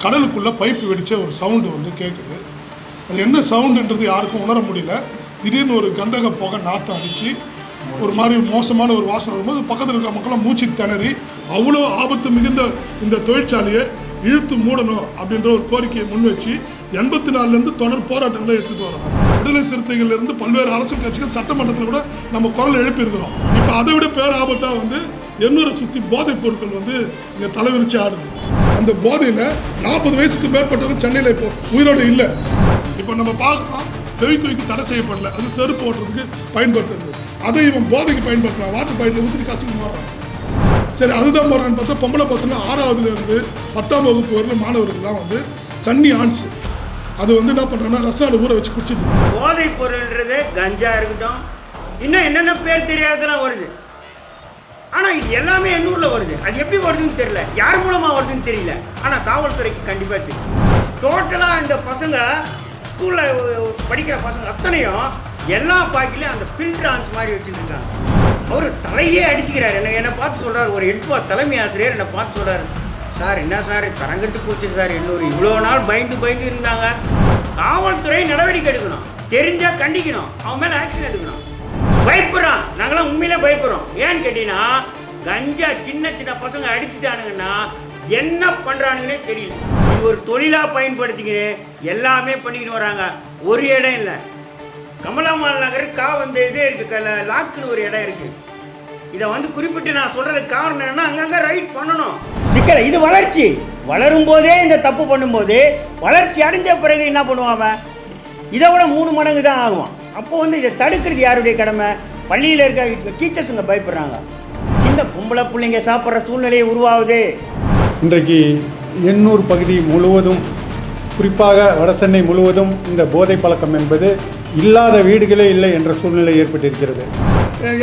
கடலுக்குள்ளே பைப்பு வெடித்த ஒரு சவுண்டு வந்து கேட்குது. அது என்ன சவுண்டுன்றது யாருக்கும் உணர முடியல. திடீர்னு ஒரு கந்தக புகை நாற்றம் அடித்து ஒரு மாதிரி மோசமான ஒரு வாசனை வரும்போது பக்கத்தில் இருக்கிற மக்கள்லாம் மூச்சு திணறி அவ்வளோ ஆபத்து மிகுந்த இந்த தொழிற்சாலையை இழுத்து மூடணும் அப்படின்ற ஒரு கோரிக்கையை முன் வச்சு 84லேருந்து தொடர் போராட்டங்களை எடுத்துகிட்டு வரோம். விடுதலை சிறுத்தைகள்லேருந்து பல்வேறு அரசியல் கட்சிகள் சட்டமன்றத்தில் கூட நம்ம குரல் எழுப்பியிருக்கிறோம். இப்போ அதை விட பேர் ஆபத்தாக வந்து எண்ணூரை சுற்றி போதைப் பொருட்கள் வந்து இங்கே தலைவிரிச்சு ஆடுது. அந்த போதையில் 40 வயசுக்கு மேற்பட்டவங்க சென்னையில் இப்போ உயிரோடு இல்லை. இப்போ நம்ம பார்க்குறோம், ஃபெவிக்விக் தடை செய்யப்படலை, அது செருப்பு ஓட்டுறதுக்கு பயன்படுத்துறது. அதை இவன் போதைக்கு பயன்படுத்துகிறான், வாட்டர் பாயிண்டில் ஊற்றி கசிக்கு மாறுறான். சரி, அதுதான் போகிறான்னு பார்த்தா பொம்பளை பசங்க 6வதுலேருந்து 10ஆம் வகுப்பு வரல மாணவர்கள்லாம் வந்து சன்னி ஆன்ஸ் அது வந்து என்ன பண்ணுறோன்னா ரசாயன ஊற வச்சு குடிச்சிட்டு போதைப் பொருள்ன்றது கஞ்சா இருக்கட்டும், இன்னும் என்னென்ன பேர் தெரியாதெல்லாம் வருது. ஆனால் இது எல்லாமே எண்ணூரில் வருது. அது எப்படி வருதுன்னு தெரியல, யார் மூலமாக வருதுன்னு தெரியல. ஆனால் காவல்துறைக்கு கண்டிப்பாக தெரியும். டோட்டலாக இந்த பசங்க ஸ்கூலில் படிக்கிற பசங்க அத்தனையும் எல்லா பாக்கிலையும் அந்த ஃபில்டர் ஆன்ஸ் மாதிரி வச்சுட்டு இருக்காங்க. அவர் தலையிலே அடிச்சுக்கிறார். என்னை பார்த்து சொல்கிறார், ஒரு ஹெட் தலைமை ஆசிரியர் என்னை பார்த்து சொல்கிறார், சார் என்ன சார் கரங்கட்டு போச்சு சார், எண்ணூர் இவ்வளோ நாள் பயந்து இருந்தாங்க. காவல்துறை நடவடிக்கை எடுக்கணும், தெரிஞ்சால் கண்டிக்கணும், அவன் மேலே ஆக்ஷன் எடுக்கணும். பயப்படுறான், நாங்களாம் உண்மையிலே பயப்படுறோம். ஏன்னு கேட்டீங்கன்னா கஞ்சா சின்ன பசங்க அடிச்சுட்டானுங்கன்னா என்ன பண்ணுறானுங்கன்னே தெரியல. இது ஒரு தொழிலாக பயன்படுத்திக்கின்னு எல்லாமே பண்ணிக்கின்னு வராங்க. ஒரு இடம் இல்லை, கமலாமால் நகர் வந்து இதே இருக்குது, லாக்குன்னு ஒரு இடம் இருக்குது. இதை வந்து குறிப்பிட்டு நான் சொல்கிறதுக்கு காரணம் என்னென்னா அங்கங்கே ரைட் பண்ணணும். சிக்கலை இது வளர்ச்சி வளரும் போதே இந்த தப்பு பண்ணும்போது வளர்ச்சி அடைஞ்ச பிறகு என்ன பண்ணுவாங்க, இதை விட 3 மடங்கு தான் ஆகும். அப்போ வந்து இதை தடுக்கிறது யாருடைய கடமை? பள்ளியில் இருக்க டீச்சர்ஸுங்க பயப்படுறாங்க. சின்ன பொம்பளை பிள்ளைங்க சாப்பிட்ற சூழ்நிலையை உருவாகுது. இன்றைக்கு எண்ணூர் பகுதி முழுவதும், குறிப்பாக வடசென்னை முழுவதும் இந்த போதை பழக்கம் என்பது இல்லாத வீடுகளே இல்லை என்ற சூழ்நிலை ஏற்பட்டிருக்கிறது.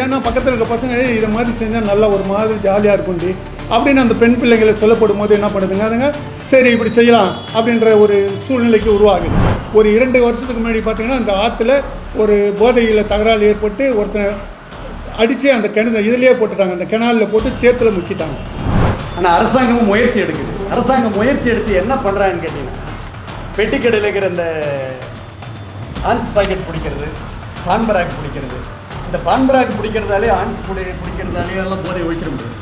ஏன்னா பக்கத்தில் இருக்க பசங்க இதை மாதிரி செஞ்சால் நல்லா ஒரு மாதிரி ஜாலியாக இருக்கும்டி அப்படின்னு அந்த பெண் பிள்ளைங்களை சொல்லப்படும் போது என்ன பண்ணுதுங்க, அதுங்க சரி இப்படி செய்யலாம் அப்படின்ற ஒரு சூழ்நிலைக்கு உருவாகுது. ஒரு 2 வருஷத்துக்கு முன்னாடி பார்த்திங்கன்னா அந்த ஆற்றுல ஒரு போதையில் தகராறு ஏற்பட்டு ஒருத்தர் அடித்து அந்த கிணறு இதிலேயே போட்டுட்டாங்க, அந்த கிணாலில் போட்டு சேத்துல முக்கிட்டாங்க. ஆனால் அரசாங்கமும் முயற்சி எடுக்குது. அரசாங்கம் முயற்சி எடுத்து என்ன பண்ணுறாங்கன்னு கேட்டிங்கன்னா, பெட்டிக்கடையில் இருக்கிற இந்த ஆன்ஸ் பாக்கெட் பிடிக்கிறது, பான்பராக் பிடிக்கிறது, இந்த பான்பராக் பிடிக்கிறதாலே ஆன்ஸ் பிடிக்கிறதாலே எல்லாம் போதை ஒழிச்சிட முடியும்.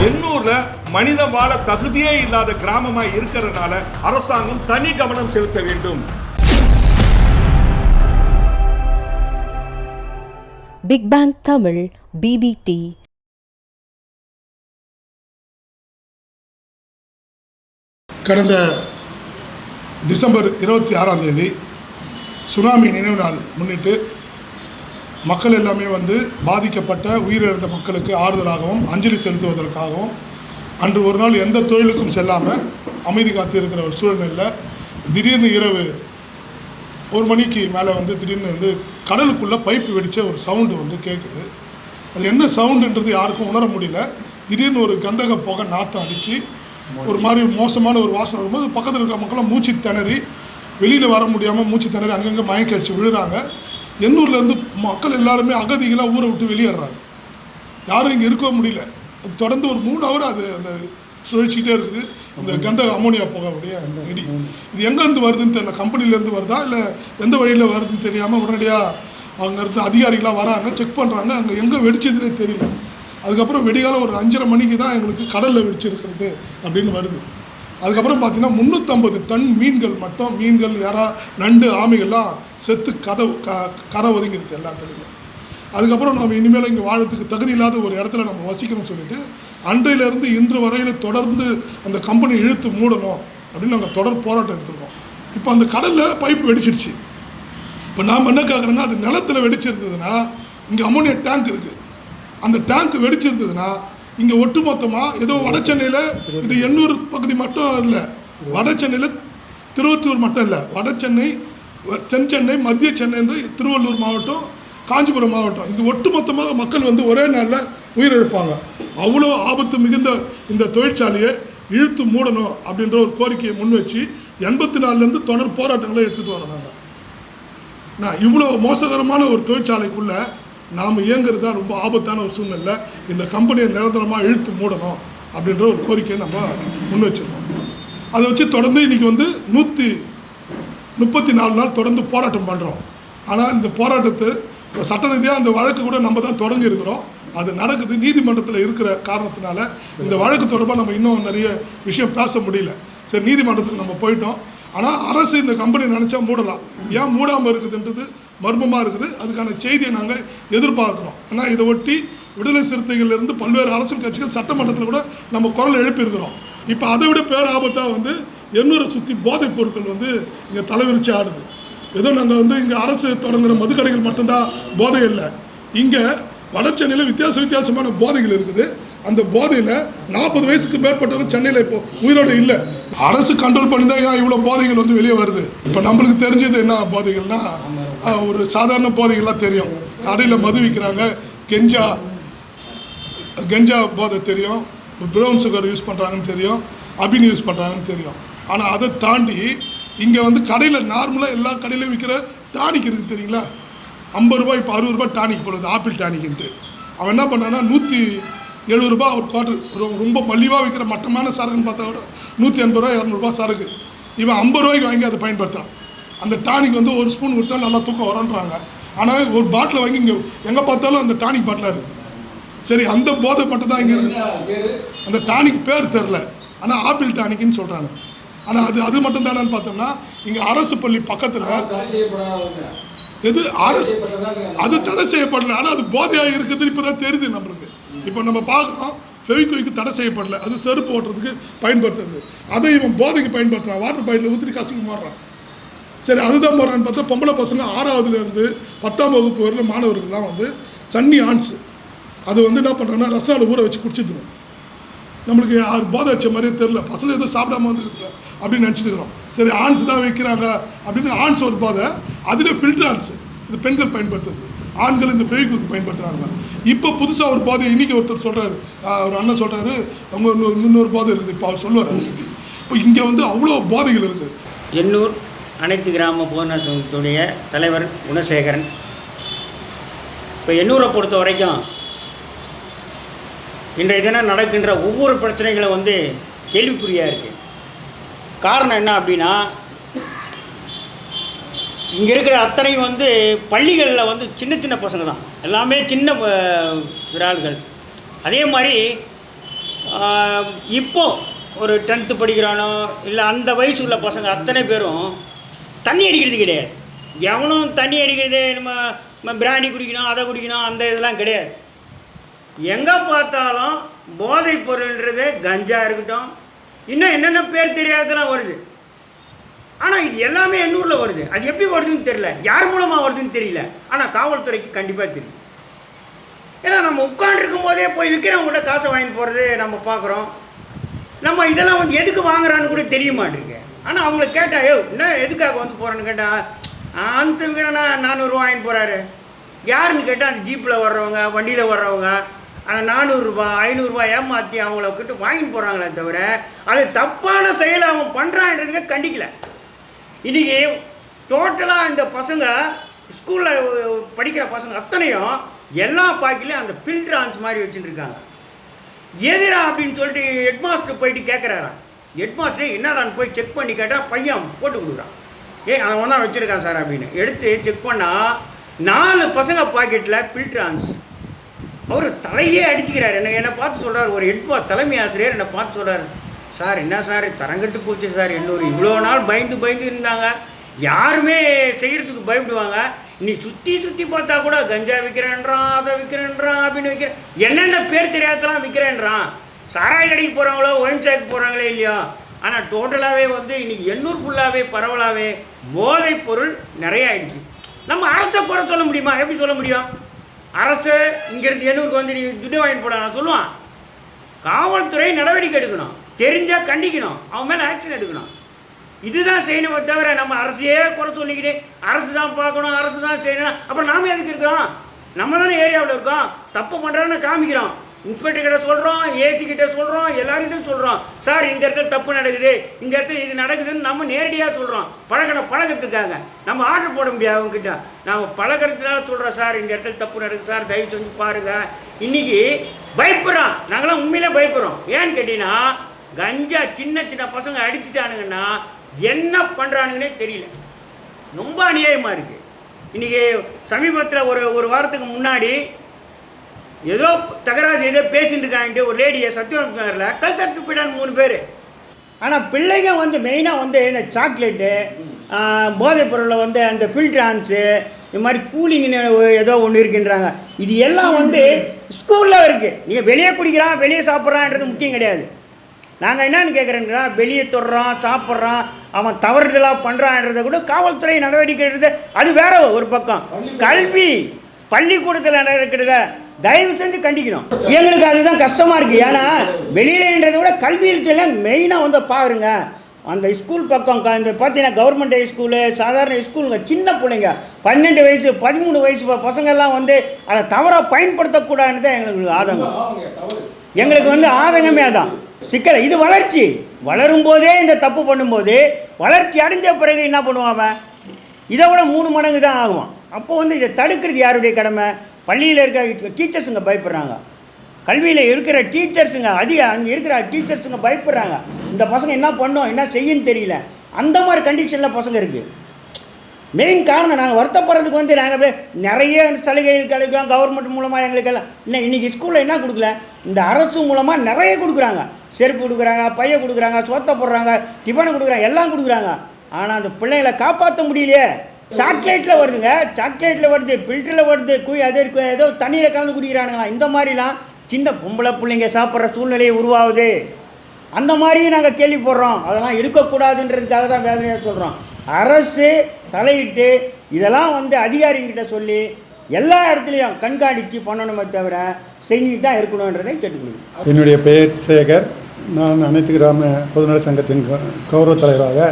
எண்ணூர்ல மனித வாழ தகுதியே இல்லாத கிராமமா இருக்கிறதுனால அரசாங்கம் தனி கவனம் செலுத்த வேண்டும். Big bang Tamil BBT. கடந்த டிசம்பர் 26ஆம் தேதி சுனாமி நினைவு நாள் முன்னிட்டு மக்கள் எல்லாமே வந்து பாதிக்கப்பட்ட உயிரிழந்த மக்களுக்கு ஆறுதலாகவும் அஞ்சலி செலுத்துவதற்காகவும் அன்று ஒரு நாள் எந்த தொழிலுக்கும் செல்லாமல் அமைதி காத்து இருக்கிற ஒரு சூழ்நிலையில் திடீர்னு இரவு 1 மணிக்கு மேலே வந்து திடீர்னு வந்து கடலுக்குள்ளே பைப்பு வெடித்த ஒரு சவுண்டு வந்து கேட்குது. அது என்ன சவுண்டுன்றது யாருக்கும் உணர முடியல. திடீர்னு ஒரு கந்தக புகை நாற்றம் அடித்து ஒரு மாதிரி மோசமான ஒரு வாசனை வரும்போது பக்கத்தில் இருக்கிற மக்கள்லாம் மூச்சு திணறி வெளியில் வர முடியாமல் மூச்சு திணறி அங்கங்கே மயக்க அடிச்சு விழுறாங்க. எண்ணூர்லேருந்து மக்கள் எல்லாருமே அகதிகளாக ஊரை விட்டு வெளியேறாங்க. யாரும் இங்கே இருக்க முடியல. தொடர்ந்து ஒரு 3 ஹவர் அது அந்த சுழற்சிக்கிட்டே இருக்குது. அந்த கந்தக அமோனியா புகையுடைய அந்த வெடி இது எங்கேருந்து வருதுன்னு தெரியல. கம்பெனிலேருந்து வருதா இல்லை எந்த வழியில் வருதுன்னு தெரியாமல் உடனடியாக அவங்க இருந்த அதிகாரிகளாக வராங்க, செக் பண்ணுறாங்க. அங்கே எங்கே வெடிச்சதுன்னே தெரியல. அதுக்கப்புறம் வெடிகாலம் ஒரு 5:30 மணிக்கு தான் எங்களுக்கு கடலில் வெடிச்சிருக்கிறது அப்படின்னு வருது. அதுக்கப்புறம் பார்த்திங்கன்னா 350 டன் மீன்கள் மட்டும், மீன்கள் யாரா நண்டு ஆமைகள்லாம் செத்து கரை ஒதுங்கி இருக்குது எல்லாத்துலேயுமே. அதுக்கப்புறம் நம்ம இனிமேல் இங்கே வாழறதுக்கு தகுதி இல்லாத ஒரு இடத்துல நம்ம வசிக்கணும்னு சொல்லிட்டு அன்றையிலேருந்து இன்று வரையில் தொடர்ந்து அந்த கம்பெனி இழுத்து மூடணும் அப்படின்னு நாங்கள் தொடர் போராட்டம் எடுத்துருக்கோம். இப்போ அந்த கடலில் பைப்பு வெடிச்சிடுச்சு. இப்போ நாம் என்ன கேட்குறோன்னா, அது நிலத்தில் வெடிச்சிருந்ததுன்னா இங்கே அமோனியா டேங்க் இருக்குது, அந்த டேங்க் வெடிச்சிருந்ததுன்னா இங்கே ஒட்டுமொத்தமாக ஏதோ வட சென்னையில் இது எண்ணூர் பகுதி மட்டும் இல்லை, வட சென்னையில் திருவொற்றியூர் மட்டும் இல்லை, வட சென்னை, தென் சென்னை, மத்திய சென்னை என்று திருவள்ளூர் மாவட்டம், காஞ்சிபுரம் மாவட்டம், இது ஒட்டுமொத்தமாக மக்கள் வந்து ஒரே நாளில் உயிரிழப்பாங்க. அவ்வளோ ஆபத்து மிகுந்த இந்த தொழிற்சாலையை இழுத்து மூடணும் அப்படின்ற ஒரு கோரிக்கையை முன் வச்சு 84லேருந்து தொடர் போராட்டங்களை எடுத்துகிட்டு வரோம். நான் இவ்வளோ மோசகரமான ஒரு தொழிற்சாலைக்குள்ளே நாம் இயங்குறது தான் ரொம்ப ஆபத்தான ஒரு சூழ்நிலை. இந்த கம்பெனியை நிரந்தரமாக இழுத்து மூடணும் அப்படின்ற ஒரு கோரிக்கையை நம்ம முன் வச்சுருக்கோம். அதை வச்சு தொடர்ந்து இன்றைக்கி வந்து 134 நாள் தொடர்ந்து போராட்டம் பண்ணுறோம். ஆனால் இந்த போராட்டத்தை சட்ட ரீதியாக அந்த வழக்கு கூட நம்ம தான் தொடங்கி இருக்கிறோம். அது நடக்குது, நீதிமன்றத்தில் இருக்கிற காரணத்தினால இந்த வழக்கு தொடர்பாக நம்ம இன்னும் நிறைய விஷயம் பேச முடியல. சரி, நீதிமன்றத்துக்கு நம்ம போயிட்டோம். ஆனால் அரசு இந்த கம்பெனி நினச்சா மூடலாம். ஏன் மூடாமல் இருக்குதுன்றது மர்மமாக இருக்குது. அதுக்கான செய்தியை நாங்கள் எதிர்பார்க்குறோம். ஏன்னா இதை ஒட்டி விடுதலை சிறுத்தைகளிலிருந்து பல்வேறு அரசியல் கட்சிகள் சட்டமன்றத்தில் கூட நம்ம குரல் எழுப்பியிருக்கிறோம். இப்போ அதை விட பேர் ஆபத்தாக வந்து எண்ணூரை சுற்றி போதைப் பொருட்கள் வந்து இங்கே தலைவிரிச்சு ஆடுது. ஏதோ நாங்கள் வந்து இங்கே அரசு தொடங்குகிற மதுக்கடைகள் மட்டும்தான் போதை இல்லை. இங்கே வடசென்னையில் வித்தியாசமான போதைகள் இருக்குது. அந்த போதையில் 40 வயசுக்கு மேற்பட்டவங்க சென்னையில் இப்போ உயிரோடு இல்லை. அரசு கண்ட்ரோல் பண்ணி தான் ஏன் இவ்வளோ போதைகள் வந்து வெளியே வருது. இப்போ நம்மளுக்கு தெரிஞ்சது என்ன போதைகள்னா, ஒரு சாதாரண போதைகள்லாம் தெரியும். கடையில் மது விற்கிறாங்க, கெஞ்சா போதை தெரியும், ப்ரௌன் சுகர் யூஸ் பண்ணுறாங்கன்னு தெரியும், அபின் யூஸ் பண்ணுறாங்கன்னு தெரியும். ஆனால் அதை தாண்டி இங்கே வந்து கடையில் நார்மலாக எல்லா கடையிலையும் விற்கிற டானிக் இருக்குது தெரியுங்களா? 50 ரூபாய், இப்போ 60 ரூபாய் டானிக் போடுது, ஆப்பிள் டானிக்ன்ட்டு. அவன் என்ன பண்ணான்னா 170 ரூபா ஒரு குவார்டர், ரொம்ப மலிவாக விற்கிற மட்டமான சரக்குன்னு பார்த்தா கூட 180 ரூபா 200 ரூபா சரக்கு. இவன் 50 ரூபாய்க்கு வாங்கி அதை பயன்படுத்துகிறான். அந்த டானிக் வந்து ஒரு ஸ்பூன் கொடுத்தா நல்லா தூக்கம் வரன்றாங்க. ஆனால் ஒரு பாட்டில் வாங்கி இங்கே எங்கே பார்த்தாலும் அந்த டானிக் பாட்டிலாக இருக்குது. சரி, அந்த போதை மட்டும் தான் இங்கே இருக்குது. அந்த டானிக் பேர் தெரில, ஆனால் ஆப்பிள் டானிக்னு சொல்கிறாங்க. ஆனால் அது மட்டும் தானேன்னு பார்த்தோம்னா இங்கே அரசு பள்ளி பக்கத்தில் எது அரசு அது தடை செய்யப்படலை. ஆனால் அது போதையாக இருக்குது இப்போ தான் தெரியுது நம்மளுக்கு. இப்போ நம்ம பார்க்குறோம், ஃபெவிக்விக்கு தடை செய்யப்படலை, அது செருப்பு ஓட்டுறதுக்கு பயன்படுத்துறது. அதை இவன் போதைக்கு பயன்படுத்துகிறான், வாட்டர் பாட்டில் ஊற்றி கசிக்கு மாறுறான். சரி, அதுதான் போகிறான்னு பார்த்தா பொம்பளை பசங்க 6வதுலேருந்து 10ஆம் வகுப்பு வரையில மாணவர்கள்லாம் வந்து சன்னி ஆன்ஸு அது வந்து என்ன பண்ணுறாங்கன்னா ரசாவில் ஊற வச்சு குடிச்சிடுவோம். நம்மளுக்கு யார் போதை வச்ச மாதிரியே தெரில, பசங்க எதுவும் சாப்பிடாம வந்துருக்குதுல அப்படின்னு நினச்சிட்டுக்கிறோம். சரி, ஆன்ஸ் தான் வைக்கிறாங்க அப்படின்னு ஆன்ஸ் ஒரு போதை, அதில் ஃபில்டர் ஆன்ஸு இது பெண்கள் பயன்படுத்துறது, ஆண்கள் இந்த ஃபெவிக்விக் பயன்படுத்துகிறாங்க. இப்போ புதுசாக ஒரு போதை இன்றைக்கி ஒருத்தர் சொல்கிறாரு, ஒரு அண்ணன் சொல்கிறாரு, அவங்க இன்னொரு போதை இருக்குது. இப்போ அவர் சொல்லுவார் அவங்களுக்கு. இப்போ இங்கே வந்து அவ்வளோ போதைகள் இருக்குது. எண்ணூர் அனைத்து கிராம போதனா சங்கத்துடைய தலைவர் குணசேகரன். இப்போ எண்ணூரை பொறுத்த வரைக்கும் இன்றைய தினம் நடக்கின்ற ஒவ்வொரு பிரச்சனைகளும் வந்து கேள்விக்குறியாக இருக்குது. காரணம் என்ன அப்படின்னா, இங்கே இருக்கிற அத்தனையும் வந்து பள்ளிகளில் வந்து சின்ன பசங்க தான், எல்லாமே சின்ன விரால்கள். அதே மாதிரி இப்போது ஒரு 10th படிக்கிறானோ இல்லை அந்த வயசு உள்ள பசங்க அத்தனை பேரும் தண்ணி அடிக்கிறது கிடையாது. எவனும் தண்ணி அடிக்கிறது நம்ம பிராண்டி குடிக்கணும், அதை குடிக்கணும், அந்த இதெல்லாம் கிடையாது. எங்கே பார்த்தாலும் போதைப் பொருள்ன்றது கஞ்சா இருக்கட்டும், இன்னும் என்னென்ன பேர் தெரியாததெல்லாம் வருது. ஆனால் இது எல்லாமே எண்ணூரில் வருது. அது எப்படி வருதுன்னு தெரியல, யார் மூலமாக வருதுன்னு தெரியல. ஆனால் காவல்துறைக்கு கண்டிப்பாக தெரியும். ஏன்னா நம்ம உட்காண்டிருக்கும் போதே போய் விற்கிறவங்கள்ட்ட காசை வாங்கிட்டு போகிறது நம்ம பார்க்குறோம். நம்ம இதெல்லாம் வந்து எதுக்கு வாங்குறான்னு கூட தெரிய மாட்டேங்குது. ஆனால் அவங்கள கேட்டால் என்ன எதுக்காக வந்து போகிறேன்னு கேட்டால், அந்த விற்கிறேன்னா 400 ரூபா வாங்கிட்டு போகிறாரு. யாருன்னு கேட்டால் அந்த ஜீப்பில் வர்றவங்க, வண்டியில் வர்றவங்க அந்த 400 ரூபா 500 ரூபா ஏமாற்றி அவங்கள கிட்ட வாங்கிட்டு போகிறாங்களே தவிர அது தப்பான செயலை அவன் பண்ணுறான்றதுக்கு கண்டிக்கலை. இன்றைக்கி டோட்டலாக இந்த பசங்க ஸ்கூலில் படிக்கிற பசங்க அத்தனையும் எல்லா பாக்கிலையும் அந்த ஃபில்டர் ஆன்ஸ் மாதிரி வச்சுட்டு இருக்காங்க. எதிரா அப்படின்னு சொல்லிட்டு ஹெட்மாஸ்டர் போயிட்டு கேட்குறாரான். ஹெட்மாஸ்டர் என்னடான்னு போய் செக் பண்ணி கேட்டால் பையன் போட்டு கொடுக்குறான். அவன் தான் வச்சுருக்கான் சார் அப்படின்னு எடுத்து செக் பண்ணால் 4 பசங்க பாக்கெட்டில் ஃபில்டர் ஆன்ஸ். அவர் தலையிலே அடிச்சுக்கிறார். என்னை பார்த்து சொல்கிறார், ஒரு தலைமை ஆசிரியர் என்னை பார்த்து சொல்கிறார், சார் என்ன சார் தரங்கட்டு போச்சு சார், எண்ணூறு இவ்வளோ நாள் பயந்து இருந்தாங்க, யாருமே செய்கிறதுக்கு பயப்படுவாங்க, இன்னைக்கு சுற்றி பார்த்தா கூட கஞ்சா விற்கிறேன்றான், அதை விற்கிறேன்றான், அப்படின்னு விற்கிறேன், என்னென்ன பேர் தெரியாதெல்லாம் விற்கிறேன்றான். சாராய கடைக்கு போகிறவங்களோ ஒயின் ஷாக்கு போகிறாங்களே இல்லையோ. ஆனால் டோட்டலாகவே வந்து இன்றைக்கி எண்ணூர் ஃபுல்லாகவே பரவலாகவே போதைப் பொருள் நிறைய ஆயிடுச்சு. நம்ம அரசை குறை சொல்ல முடியுமா? எப்படி சொல்ல முடியும்? அரசு இங்கேருந்து எண்ணூருக்கு வந்து நீ துட்டு வாங்கிட்டு போட நான் சொல்லுவான். காவல்துறை நடவடிக்கை எடுக்கணும், தெரிஞ்சால் கண்டிக்கணும், அவன் மேலே ஆக்ஷன் எடுக்கணும். இதுதான் செய்யணுமே தவிர நம்ம அரசையே குறை சொல்லிக்கிட்டு அரசு தான் பார்க்கணும், அரசு தான் செய்யணும். அப்புறம் நாம எதுக்கு இருக்கிறோம்? நம்ம தானே ஏரியாவில் இருக்கோம். தப்பு பண்ணுறோன்னு காமிக்கிறோம், இன்ஸ்பெக்டர் கிட்ட சொல்கிறோம், ஏசி கிட்ட சொல்கிறோம், எல்லார்கிட்டையும் சொல்கிறோம், சார் இந்த இடத்துல தப்பு நடக்குது, இந்த இடத்துல இது நடக்குதுன்னு நம்ம நேரடியாக சொல்கிறோம். பழக்கத்துக்காக நம்ம ஆர்டர் போட முடியாது அவங்ககிட்ட, நம்ம பழகிறதுனால சொல்கிறோம், சார் இந்த இடத்துல தப்பு நடக்குது சார், தயவு செஞ்சு பாருங்கள். இன்றைக்கி பயப்படுறோம், நாங்களாம் உண்மையிலே பயப்படுறோம். ஏன்னு கேட்டிங்கன்னா கஞ்சா சின்ன சின்ன பசங்க அடிச்சுட்டானுங்கன்னா என்ன பண்ணுறானுங்கன்னே தெரியல. ரொம்ப அநியாயமாக இருக்குது. இன்றைக்கி சமீபத்தில் ஒரு வாரத்துக்கு முன்னாடி ஏதோ தகராறு ஏதோ பேசிட்டு இருக்கான்ட்டு ஒரு லேடியை சத்தியவரம் நகரில் கல் தட்டு போயிட்டான்னு 3 பேர். ஆனால் பிள்ளைங்க வந்து மெயினாக வந்து இந்த சாக்லேட்டு போதைப் பொருளில் வந்து அந்த ஃபில்ட்ரான்ஸு இது மாதிரி கூலிங்னு ஏதோ ஒன்று இருக்குன்றாங்க. இது எல்லாம் வந்து ஸ்கூலில் இருக்குது. நீங்கள் வெளியே குடிக்கிறான் வெளியே சாப்பிட்றான்றது முக்கியம் கிடையாது. நாங்கள் என்னன்னு கேட்குறேன்னா, வெளியே தொடுறான் சாப்பிட்றான் அவன் தவறுதலாக பண்ணுறான்றதை கூட காவல்துறை நடவடிக்கை எடுத்து அது வேற ஒரு பக்கம். கல்வி பள்ளிக்கூடத்தில் நடக்கிறத தயவு செஞ்சு கண்டிக்கணும். எங்களுக்கு அதுதான் கஷ்டமாக இருக்குது. ஏன்னா வெளியிலன்றதை விட கல்வியில் மெயினாக வந்து பாருங்க அந்த ஸ்கூல் பக்கம் இந்த பார்த்தீங்கன்னா கவர்மெண்ட் ஹை ஸ்கூலு சாதாரண ஸ்கூலுங்க சின்ன பிள்ளைங்க 12 வயசு 13 வயசு பசங்கள்லாம் வந்து அதை தவறாக பயன்படுத்தக்கூடாதுன்னு தான் எங்களுக்கு ஆதங்கம். எங்களுக்கு வந்து ஆதங்கமே அதான் சிக்கலை. இது வளர்ச்சி வளரும் போதே இந்த தப்பு பண்ணும்போது வளர்ச்சி அடைஞ்ச பிறகு என்ன பண்ணுவான்? இதை விட 3 மடங்கு தான் ஆகும். அப்போ வந்து இதை தடுக்கிறது யாருடைய கடமை? பள்ளியில் இருக்க டீச்சர்ஸுங்க பயப்படுறாங்க. கல்வியில் இருக்கிற டீச்சர்ஸுங்க அங்கே இருக்கிற டீச்சர்ஸுங்க பயப்படுறாங்க. இந்த பசங்க என்ன பண்ணோம் என்ன செய்யன்னு தெரியல. அந்த மாதிரி கண்டிஷனில் பசங்க இருக்குது. மெயின் காரணம் நாங்கள் வருத்தப்படுறதுக்கு வந்து நாங்கள் நிறைய சலுகைகள் கிடைக்கும் கவர்மெண்ட் மூலமாக எங்களுக்கெல்லாம். இல்லை இன்றைக்கி ஸ்கூலில் என்ன கொடுக்கல, இந்த அரசு மூலமாக நிறைய கொடுக்குறாங்க. செருப்பு கொடுக்குறாங்க, பைய கொடுக்குறாங்க, சோத்தை போடுறாங்க, டிஃபனை கொடுக்குறாங்க, எல்லாம் கொடுக்குறாங்க. ஆனால் அந்த பிள்ளைகளை காப்பாற்ற முடியலையே. சாக்லேட்டில் வருதுங்க, சாக்லேட்டில் வருது, ஃபில்டரில் வருது, அதே ஏதோ தண்ணியில் கலந்து குடிக்கிறானுங்களா. இந்த மாதிரிலாம் சின்ன பொம்பளை பிள்ளைங்க சாப்பிட்ற சூழ்நிலையை உருவாகுது. அந்த மாதிரியும் நாங்கள் கேள்விப்படுறோம். அதெல்லாம் இருக்கக்கூடாதுன்றதுக்காக தான் வேதனையாக சொல்கிறோம். அரசு தலையிட்டு இதெல்லாம் வந்து அதிகாரிங்கிட்ட சொல்லி எல்லா இடத்துலையும் கண்காணித்து பண்ணணுமே தவிர செஞ்சுட்டு தான் இருக்கணுன்றதை கேட்டுக்கொள்ளுது. என்னுடைய பெயர் சேகர். நான் அனைத்து கிராம பொதுநல சங்கத்தின் கௌரவ தலைவராக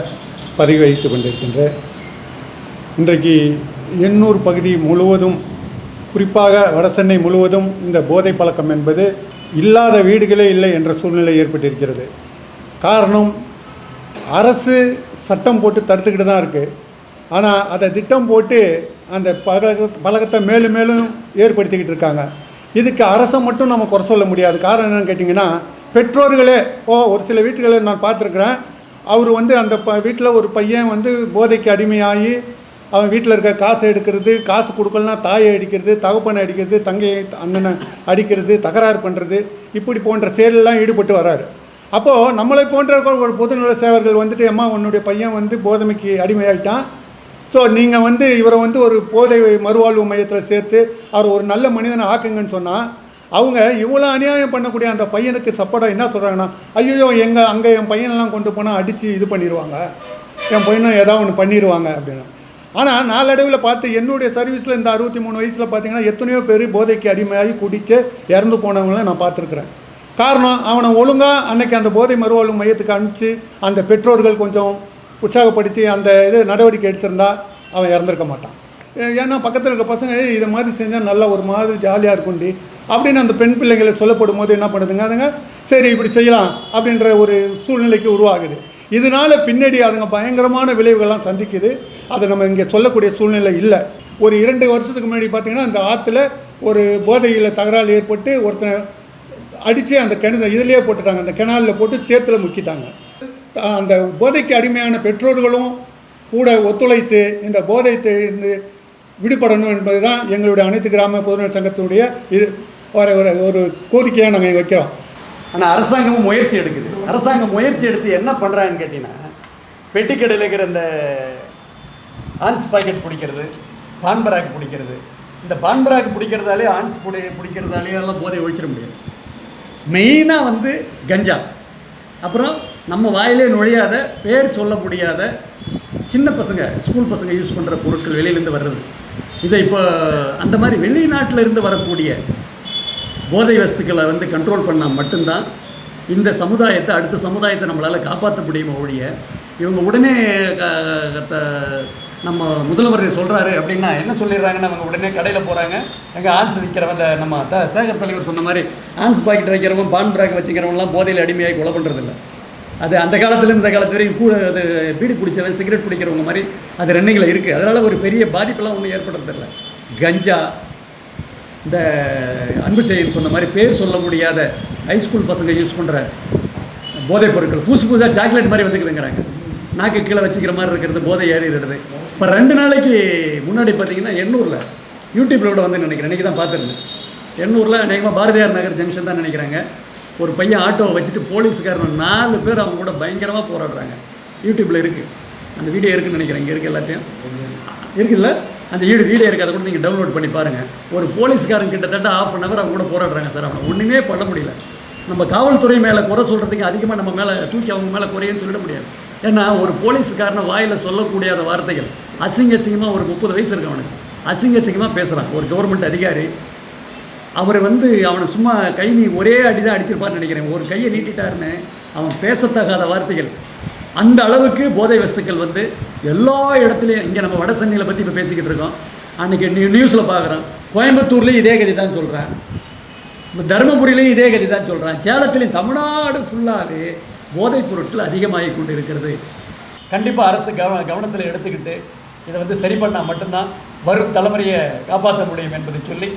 பதவி வகித்து கொண்டிருக்கின்றேன். இன்றைக்கு எண்ணூர் பகுதி முழுவதும், குறிப்பாக வடசென்னை முழுவதும் இந்த போதை பழக்கம் என்பது இல்லாத வீடுகளே இல்லை என்ற சூழ்நிலை ஏற்பட்டிருக்கிறது. காரணம், அரசு சட்டம் போட்டு தடுத்துக்கிட்டு தான் இருக்குது. ஆனால் அதை திட்டம் போட்டு அந்த பழக்கத்தை மேலும் மேலும் ஏற்படுத்திக்கிட்டு இருக்காங்க. இதுக்கு அரசை மட்டும் நம்ம குறை சொல்ல முடியாது. காரணம் என்னென்னு கேட்டிங்கன்னா, பெற்றோர்களே ஒரு சில வீட்டுகளில் நான் பார்த்துருக்குறேன். அவர் வந்து அந்த வீட்டில் ஒரு பையன் வந்து போதைக்கு அடிமையாகி அவன் வீட்டில் இருக்க காசை எடுக்கிறது, காசு கொடுக்கலனா தாயை அடிக்கிறது, தகப்பனை அடிக்கிறது, தங்கையை அண்ணனை அடிக்கிறது, தகராறு பண்ணுறது, இப்படி போன்ற செயலெல்லாம் ஈடுபட்டு வராரு. அப்போது நம்மளை போன்ற ஒரு பொதுநல சேவர்கள் வந்துட்டு, அம்மா உன்னுடைய பையன் வந்து போதைமைக்கு அடிமையாயிட்டான், ஸோ நீங்கள் வந்து இவரை வந்து ஒரு போதை மறுவாழ்வு மையத்தில் சேர்த்து அவர் ஒரு நல்ல மனிதனை ஆக்குங்கன்னு சொன்னால், அவங்க இவ்வளோ அநியாயம் பண்ணக்கூடிய அந்த பையனுக்கு சப்போர்ட்டாக என்ன சொல்கிறாங்கன்னா, ஐயோ அங்கே என் பையனெல்லாம் கொண்டு போனால் அடித்து இது பண்ணிடுவாங்க, என் பையனும் ஏதாவது ஒன்று பண்ணிடுவாங்க அப்படின்னு. ஆனால் நாளடைவில் பார்த்து என்னுடைய சர்வீஸில் இந்த 63 வயசில் பார்த்திங்கன்னா எத்தனையோ பேர் போதைக்கு அடிமையாகி குடித்து இறந்து போனவங்கள நான் பார்த்துருக்குறேன். காரணம், அவனை ஒழுங்காக அன்றைக்கி அந்த போதை மறுவாழ்வு மையத்துக்கு அனுப்பிச்சு அந்த பெற்றோர்கள் கொஞ்சம் உற்சாகப்படுத்தி அந்த இது நடவடிக்கை எடுத்திருந்தா அவன் இறந்துருக்க மாட்டான். ஏன்னா பக்கத்தில் இருக்க பசங்க இதை மாதிரி செஞ்சால் நல்லா ஒரு மாதிரி ஜாலியாக இருக்குண்டி அப்படின்னு அந்த பெண் பிள்ளைங்களை சொல்லப்படும் போது என்ன பண்ணுதுங்க, அதுங்க சரி இப்படி செய்யலாம் அப்படின்ற ஒரு சூழ்நிலைக்கு உருவாகுது. இதனால் பின்னாடி அதுங்க பயங்கரமான விளைவுகள்லாம் சந்திக்குது. அதை நம்ம இங்கே சொல்லக்கூடிய சூழ்நிலை இல்லை. ஒரு 2 வருஷத்துக்கு முன்னாடி பார்த்திங்கன்னா அந்த ஆற்றுல ஒரு போதையில் தகராறு ஏற்பட்டு ஒருத்தனை அடித்து அந்த கிணறு இதிலே போட்டுட்டாங்க, அந்த கிணாலில் போட்டு சேத்துல முக்கிட்டாங்க. அந்த போதைக்கு அடிமையான பெற்றோர்களும் கூட ஒத்துழைத்து இந்த போதைக்கு விடுபடணும் என்பது தான் எங்களுடைய அனைத்து கிராம பொதுநல சங்கத்தினுடைய இது ஒரு கோரிக்கையாக நாங்கள் வைக்கிறோம். ஆனால் அரசாங்கமும் முயற்சி எடுக்குது. அரசாங்கம் முயற்சி எடுத்து என்ன பண்ணுறாங்கன்னு கேட்டிங்கன்னா, பெட்டிக்கடையில் இருக்கிற இந்த ஆன்ஸ் பாக்கெட் பிடிக்கிறது, பான்பராக் பிடிக்கிறது, இந்த பான்பராக் பிடிக்கிறதாலே ஆன்ஸ் பிடிக்கிறதாலே எல்லாம் போதை ஒழிச்சிட முடியாது. மெயினாக வந்து கஞ்சா, அப்புறம் நம்ம வாயிலே நுழையாத பேர் சொல்ல முடியாத சின்ன பசங்க ஸ்கூல் பசங்க யூஸ் பண்ணுற பொருட்கள் வெளியிலேருந்து வர்றது. இதை இப்போ அந்த மாதிரி வெளிநாட்டில் இருந்து வரக்கூடிய போதை வஸ்துக்களை வந்து கண்ட்ரோல் பண்ணால் மட்டும்தான் இந்த சமுதாயத்தை அடுத்த சமுதாயத்தை நம்மளால் காப்பாற்ற முடியுமோ ஒழிய, இவங்க உடனே நம்ம முதல்வர் சொல்கிறாரு அப்படின்னா என்ன சொல்லிடுறாங்கன்னா, அவங்க உடனே கடையில் போகிறாங்க, எங்கே ஆன்ஸ் விற்கிறவங்க நம்ம சேகர் தலைவர் சொன்ன மாதிரி ஆன்ஸ் பாக்கெட் வைக்கிறவங்க பான் பிராக் வச்சுக்கிறவங்களாம் போதையில் அடிமையாகி கொலை பண்ணுறதில்ல. அது அந்த காலத்துலேருந்து இந்த காலத்து வரைக்கும் கூட அது பீடி பிடிச்சவன் சிகரெட் பிடிக்கிறவங்க மாதிரி அது ரன்னிங்கில் இருக்குது. அதனால் ஒரு பெரிய பாதிப்பெல்லாம் ஒன்றும் ஏற்படுறதில்லை. கஞ்சா, இந்த அன்பு செய்யன்னு சொன்ன மாதிரி பேர் சொல்ல முடியாத ஹைஸ்கூல் பசங்க யூஸ் பண்ணுற போதைப் பொருட்கள் புதுசாக சாக்லேட் மாதிரி வந்துக்குதுங்கிறாங்க. நாக்கு கீழே வச்சுக்கிற மாதிரி இருக்கிறது, போதை ஏறிடுறது. இப்போ 2 நாளைக்கு முன்னாடி பார்த்தீங்கன்னா எண்ணூரில் யூடியூப்பில் கூட வந்து நினைக்கிறேன், இன்றைக்கி தான் பார்த்துருந்தேன். எண்ணூரில் அநேகமாக பாரதியார் நகர் ஜங்ஷன் தான் நினைக்கிறாங்க. ஒரு பையன் ஆட்டோவை வச்சுட்டு போலீஸ்காரன் 4 பேர் அவங்க கூட பயங்கரமாக போராடுறாங்க. யூடியூப்பில் இருக்குது, அந்த வீடியோ இருக்குதுன்னு நினைக்கிறேன். இங்கே இருக்குது, எல்லாத்தையும் இருக்குதுல்ல, அந்த வீடியோ இருக்குது. அதை கூட நீங்கள் டவுன்லோட் பண்ணி பாருங்கள். ஒரு போலீஸ்காரன் கிட்டத்தட்ட 1/2 hour அவங்க கூட போராடுறாங்க சார். அவனை ஒன்றுமே பண்ண முடியல. நம்ம காவல்துறை மேலே குறை சொல்கிறதுக்கு அதிகமாக நம்ம மேலே தூக்கி அவங்க மேலே குறையன்னு சொல்லிட முடியாது. ஏன்னா ஒரு போலீஸுக்காரனை வாயில் சொல்லக்கூடியாத வார்த்தைகள் அசிங்கமாக, ஒரு 30 வயசு இருக்கு அவனுக்கு, அசிங்கமாக பேசுகிறான். ஒரு கவர்மெண்ட் அதிகாரி அவர் வந்து அவனை சும்மா கை நீ ஒரே அடி தான் அடிச்சிருப்பான்னு நினைக்கிறேன். ஒரு கையை நீட்டிட்டாருன்னு அவன் பேசத்தகாத வார்த்தைகள். அந்த அளவுக்கு போதை வஸ்துக்கள் வந்து எல்லா இடத்துலையும். இங்கே நம்ம வட சென்னையில் பற்றி இப்போ பேசிக்கிட்டு இருக்கோம். அன்றைக்கி நியூஸில் பார்க்குறோம், கோயம்புத்தூர்லேயும் இதே கதி தான் சொல்கிறேன், தருமபுரியிலையும் இதே கதி தான் சொல்கிறேன், சேலத்துலேயும், தமிழ்நாடு ஃபுல்லாகவே போதைப் பொருட்கள் அதிகமாகி கொண்டு இருக்கிறது. கண்டிப்பாக அரசு கவனத்தில் எடுத்துக்கிட்டு இதை வந்து சரி பண்ணால் மட்டும்தான் வரும் தலைமுறையை காப்பாற்ற முடியும் என்பதை சொல்லி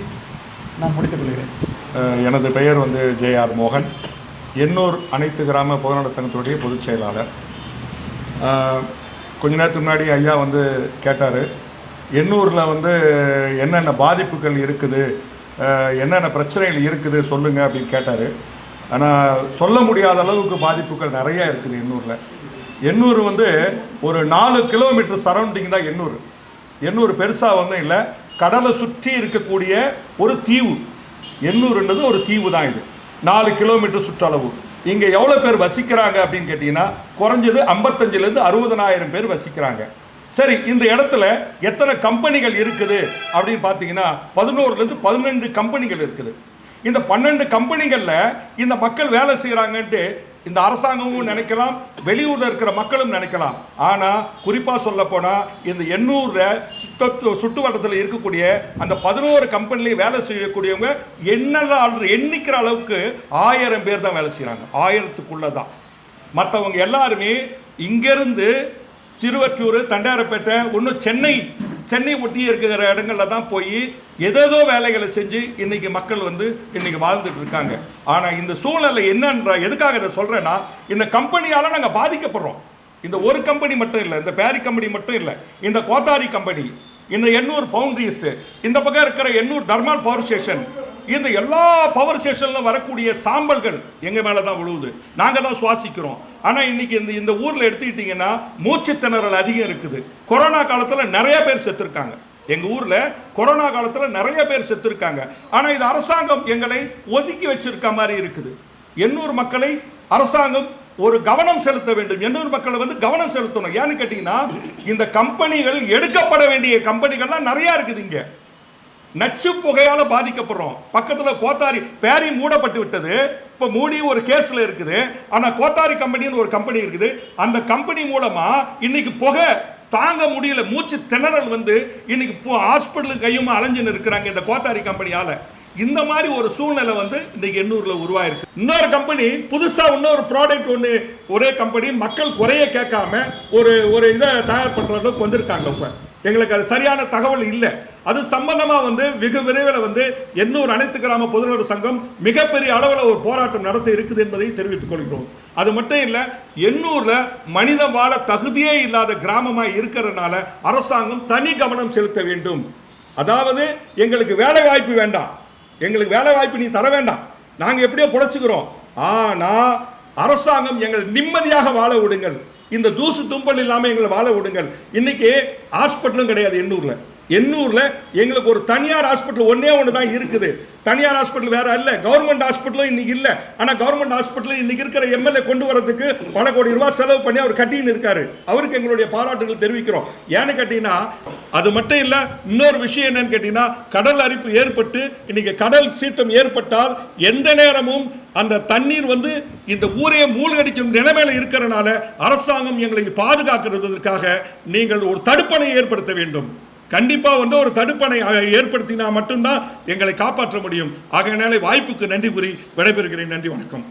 நான் முடித்துக் கொள்கிறேன். எனது பெயர் வந்து JR மோகன், எண்ணூர் அனைத்து கிராம பொதுநல சங்கத்துடைய பொதுச் செயலாளர். கொஞ்ச நேரத்துக்கு முன்னாடி ஐயா வந்து கேட்டார், எண்ணூரில் வந்து என்னென்ன பாதிப்புகள் இருக்குது, என்னென்ன பிரச்சனைகள் இருக்குது சொல்லுங்கள் அப்படின்னு கேட்டார். ஆனால் சொல்ல முடியாத அளவுக்கு பாதிப்புகள் நிறையா இருக்குது எண்ணூரில். எண்ணூர் வந்து ஒரு 4 கிலோமீட்டர் சரௌண்டிங் தான் எண்ணூர். எண்ணூர் பெருசாக வந்து இல்லை, கடலை சுற்றி இருக்கக்கூடிய ஒரு தீவு. எண்ணூறுன்றது ஒரு தீவு தான். இது 4 கிலோமீட்டர் சுற்றளவு. இங்கே எவ்வளோ பேர் வசிக்கிறாங்க அப்படின்னு கேட்டிங்கன்னா குறைஞ்சது 55,000 60,000 பேர் வசிக்கிறாங்க. சரி, இந்த இடத்துல எத்தனை கம்பெனிகள் இருக்குது அப்படின்னு பார்த்தீங்கன்னா 11 12 கம்பெனிகள் இருக்குது. இந்த 12 கம்பெனிகளில் இந்த மக்கள் வேலை செய்கிறாங்கன்ட்டு இந்த அரசாங்கமும் நினைக்கலாம், வெளியூரில் இருக்கிற மக்களும் நினைக்கலாம். ஆனால் குறிப்பாக சொல்ல போனால் இந்த எண்ணூரில் சுட்டு வட்டத்தில் இருக்கக்கூடிய அந்த 11 கம்பெனிலையும் வேலை செய்யக்கூடியவங்க எண்ணிக்கிற அளவுக்கு 1000 பேர் தான் வேலை செய்கிறாங்க. 1000க்குள்ளே தான். மற்றவங்க எல்லாருமே இங்கேருந்து திருவற்றூர், தண்டையார்பேட்டை, இன்னும் சென்னை ஒட்டி இருக்கிற இடங்களில் தான் போய் ஏதேதோ வேலைகளை செஞ்சு இன்றைக்கி மக்கள் வந்து இன்றைக்கி வாழ்ந்துட்டு இருக்காங்க. ஆனால் இந்த சூழ்நிலை என்னன்ற எதுக்காக இதை சொல்கிறேன்னா, இந்த கம்பெனியால் நாங்கள் பாதிக்கப்படுறோம். இந்த ஒரு கம்பெனி மட்டும் இல்லை, இந்த பேரி கம்பெனி மட்டும் இல்லை, இந்த கோத்தாரி கம்பெனி, இந்த எண்ணூர் ஃபவுண்டரிஸ், இந்த பக்கம் இருக்கிற எண்ணூர் தர்மால் பவர் ஸ்டேஷன், இந்த எல்லா பவர் ஸ்டேஷன்ல வரக்கூடிய சாம்பல்கள் எங்கள் மேலே தான் விழுவுது. நாங்கள் தான் சுவாசிக்கிறோம். ஆனால் இன்னைக்கு இந்த ஊரில் எடுத்துக்கிட்டிங்கன்னா மூச்சு திணறல் அதிகம் இருக்குது. கொரோனா காலத்தில் நிறைய பேர் செத்துருக்காங்க. எங்கள் ஊரில் கொரோனா காலத்தில் நிறைய பேர் செத்துருக்காங்க. ஆனால் இது அரசாங்கம் எங்களை ஒதுக்கி வச்சிருக்க மாதிரி இருக்குது. எண்ணூர் மக்களை அரசாங்கம் ஒரு கவனம் செலுத்த வேண்டும். எண்ணூர் மக்களை வந்து கவனம் செலுத்தணும். ஏன்னு கேட்டீங்கன்னா, இந்த கம்பெனிகள் எடுக்கப்பட வேண்டிய கம்பெனிகள்லாம் நிறையா இருக்குது. இங்கே நச்சு புகையால பாதிக்கப்படுறோம். பக்கத்தில் கோத்தாரி பேரி மூடப்பட்டு விட்டது. இப்போ மூடி ஒரு கேஸில் இருக்குது. ஆனால் கோத்தாரி கம்பெனின்னு ஒரு கம்பெனி இருக்குது. அந்த கம்பெனி மூலமாக இன்னைக்கு புகை தாங்க முடியல, மூச்சு திணறல் வந்து இன்னைக்கு ஹாஸ்பிட்டலுக்கு கையுமா அலைஞ்சுன்னு இருக்கிறாங்க இந்த கோத்தாரி கம்பெனியால். இந்த மாதிரி ஒரு சூழ்நிலை வந்து இன்னைக்கு எண்ணூரில் உருவாயிருக்கு. இன்னொரு கம்பெனி புதுசாக இன்னொரு ப்ராடக்ட் ஒன்று, ஒரே கம்பெனி மக்கள் குறைய கேட்காம ஒரு இதை தயார் பண்ணுறதுக்கு வந்திருக்காங்க. இப்போ எங்களுக்கு அது சரியான தகவல் இல்லை. அது சம்பந்தமாக வந்து வெகு விரைவில் வந்து எண்ணூர் அனைத்து கிராம பொதுநலர் சங்கம் மிகப்பெரிய அளவில் ஒரு போராட்டம் நடத்த இருக்குது என்பதை தெரிவித்துக் கொள்கிறோம். அது மட்டும் இல்லை, எண்ணூரில் மனித வாழ தகுதியே இல்லாத கிராமமாக இருக்கிறதுனால அரசாங்கம் தனி கவனம் செலுத்த வேண்டும். அதாவது எங்களுக்கு வேலை வாய்ப்பு வேண்டாம், எங்களுக்கு வேலை வாய்ப்பு நீ தர வேண்டாம், நாங்கள் எப்படியோ பொழைச்சிக்கிறோம். ஆனால் அரசாங்கம் எங்கள் நிம்மதியாக வாழ விடுங்கள், இந்த தூசு தும்பல் இல்லாமல் எங்களை வாழ விடுங்கள். இன்னைக்கு ஹாஸ்பிட்டலும் கிடையாது எண்ணூரில் எங்களுக்கு ஒரு தனியார் ஹாஸ்பிட்டல் ஒன்றே ஒன்று தான் இருக்குது. தனியார் ஹாஸ்பிட்டல் வேற இல்லை, கவர்மெண்ட் ஹாஸ்பிட்டலும் இன்னைக்கு இல்லை. ஆனால் கவர்மெண்ட் ஹாஸ்பிட்டல் இன்னைக்கு இருக்கிற எம்எல்ஏ கொண்டு வரதுக்கு பல கோடி ரூபாய் செலவு பண்ணி அவர் கட்டின்னு இருக்காரு. அவருக்கு எங்களுடைய பாராட்டுகள் தெரிவிக்கிறோம். ஏன்னு கேட்டீங்கன்னா, அது மட்டும் இல்லை, இன்னொரு விஷயம் என்னன்னு கேட்டீங்கன்னா, கடல் அரிப்பு ஏற்பட்டு இன்னைக்கு கடல் சீற்றம் ஏற்பட்டால் எந்த நேரமும் அந்த தண்ணீர் வந்து இந்த ஊரையே மூழ்கடிக்கும் நிலைமையில இருக்கிறனால அரசாங்கம் எங்களை பாதுகாக்கிறதுக்காக நீங்கள் ஒரு தடுப்பணை ஏற்படுத்த வேண்டும். கண்டிப்பாக வந்து ஒரு தடுப்பணை ஏற்படுத்தினா மட்டும்தான் எங்களை காப்பாற்ற முடியும். ஆகையினாலே வாய்ப்புக்கு நன்றி கூறி விடைபெறுகிறேன். நன்றி, வணக்கம்.